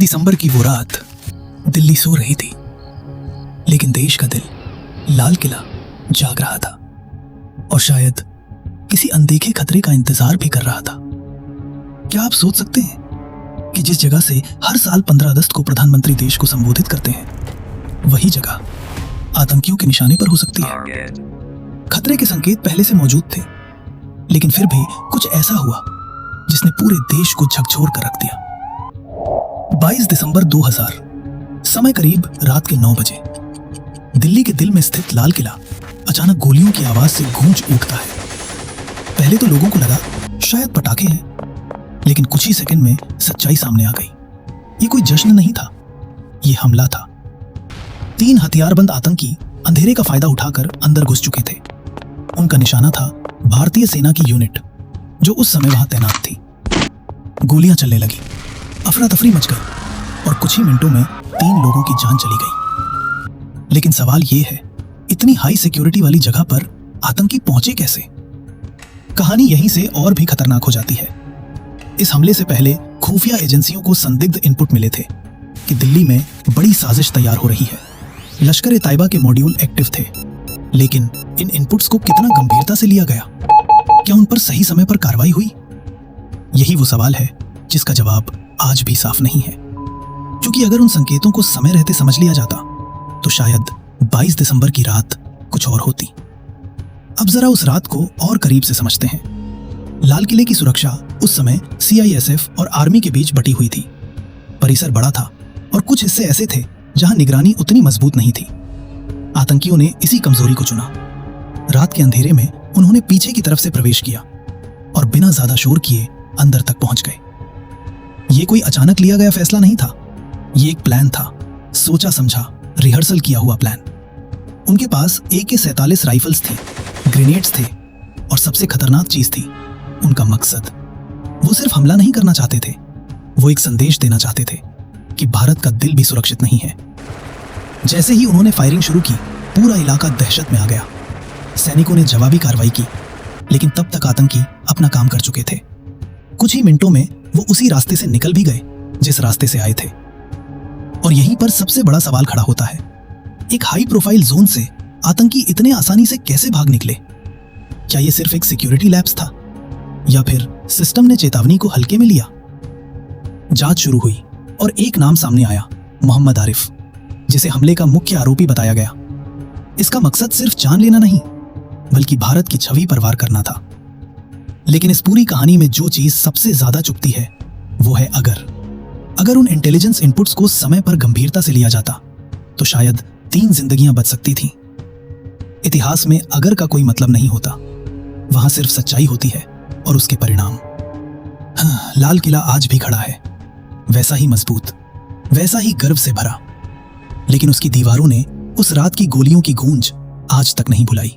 दिसंबर की वो रात दिल्ली सो रही थी, लेकिन देश का दिल लाल किला जाग रहा था और शायद किसी अनदेखे खतरे का इंतजार भी कर रहा था। क्या आप सोच सकते हैं कि जिस जगह से हर साल 15 अगस्त को प्रधानमंत्री देश को संबोधित करते हैं, वही जगह आतंकियों के निशाने पर हो सकती है। खतरे के संकेत पहले से मौजूद थे, लेकिन फिर भी कुछ ऐसा हुआ जिसने पूरे देश को झकझोर कर रख दिया। 22 दिसंबर 2000, समय करीब रात के 9 बजे, दिल्ली के दिल में स्थित लाल किला अचानक गोलियों की आवाज से गूंज उठता है। पहले तो लोगों को लगा शायद पटाखे हैं, लेकिन कुछ ही सेकंड में सच्चाई सामने आ गई। ये कोई जश्न नहीं था, ये हमला था। 3 हथियारबंद आतंकी अंधेरे का फायदा उठाकर अंदर घुस चुके थे। उनका निशाना था भारतीय सेना की यूनिट, जो उस समय वहां तैनात थी। गोलियां चलने लगी, अफरा तफरी मच गई और कुछ ही मिनटों में 3 लोगों की जान चली गई। लेकिन सवाल यह है, इतनी हाई सिक्योरिटी वाली जगह पर आतंकी पहुंचे कैसे? कहानी यहीं से और भी खतरनाक हो जाती है। इस हमले से पहले खुफिया एजेंसियों को संदिग्ध इनपुट मिले थे कि दिल्ली में बड़ी साजिश तैयार हो रही है। लश्कर ए तैयबा के मॉड्यूल एक्टिव थे, लेकिन इन इनपुट्स को कितना गंभीरता से लिया गया? क्या उन पर सही समय पर कार्रवाई हुई? यही वो सवाल है जिसका जवाब आज भी साफ नहीं है। क्योंकि अगर उन संकेतों को समय रहते समझ लिया जाता, तो शायद 22 दिसंबर की रात कुछ और होती। अब जरा उस रात को और करीब से समझते हैं। लाल किले की सुरक्षा उस समय CISF और आर्मी के बीच बटी हुई थी। परिसर बड़ा था और कुछ हिस्से ऐसे थे जहां निगरानी उतनी मजबूत नहीं थी। आतंकियों ने इसी कमजोरी को चुना। रात के अंधेरे में उन्होंने पीछे की तरफ से प्रवेश किया और बिना ज्यादा शोर किए अंदर तक पहुंच गए। ये कोई अचानक लिया गया फैसला नहीं था, ये एक प्लान था, सोचा समझा, रिहर्सल किया हुआ प्लान। उनके पास AK-47 राइफल्स थी, ग्रेनेड्स थे और सबसे खतरनाक चीज थी उनका मकसद। वो सिर्फ हमला नहीं करना चाहते थे, वो एक संदेश देना चाहते थे कि भारत का दिल भी सुरक्षित नहीं है। जैसे ही उन्होंने फायरिंग शुरू की, पूरा इलाका दहशत में आ गया। सैनिकों ने जवाबी कार्रवाई की, लेकिन तब तक आतंकी अपना काम कर चुके थे। कुछ ही मिनटों में वो उसी रास्ते से निकल भी गए जिस रास्ते से आए थे। और यहीं पर सबसे बड़ा सवाल खड़ा होता है, एक हाई प्रोफाइल जोन से आतंकी इतने आसानी से कैसे भाग निकले? क्या ये सिर्फ एक सिक्योरिटी लैप्स था, या फिर सिस्टम ने चेतावनी को हल्के में लिया? जांच शुरू हुई और एक नाम सामने आया, मोहम्मद आरिफ, जिसे हमले का मुख्य आरोपी बताया गया। इसका मकसद सिर्फ जान लेना नहीं, बल्कि भारत की छवि पर वार करना था। लेकिन इस पूरी कहानी में जो चीज सबसे ज्यादा चुभती है, वो है अगर उन इंटेलिजेंस इनपुट्स को समय पर गंभीरता से लिया जाता, तो शायद 3 जिंदगियां बच सकती थीं। इतिहास में अगर का कोई मतलब नहीं होता, वहां सिर्फ सच्चाई होती है और उसके परिणाम। हाँ, लाल किला आज भी खड़ा है, वैसा ही मजबूत, वैसा ही गर्व से भरा, लेकिन उसकी दीवारों ने उस रात की गोलियों की गूंज आज तक नहीं भुलाई।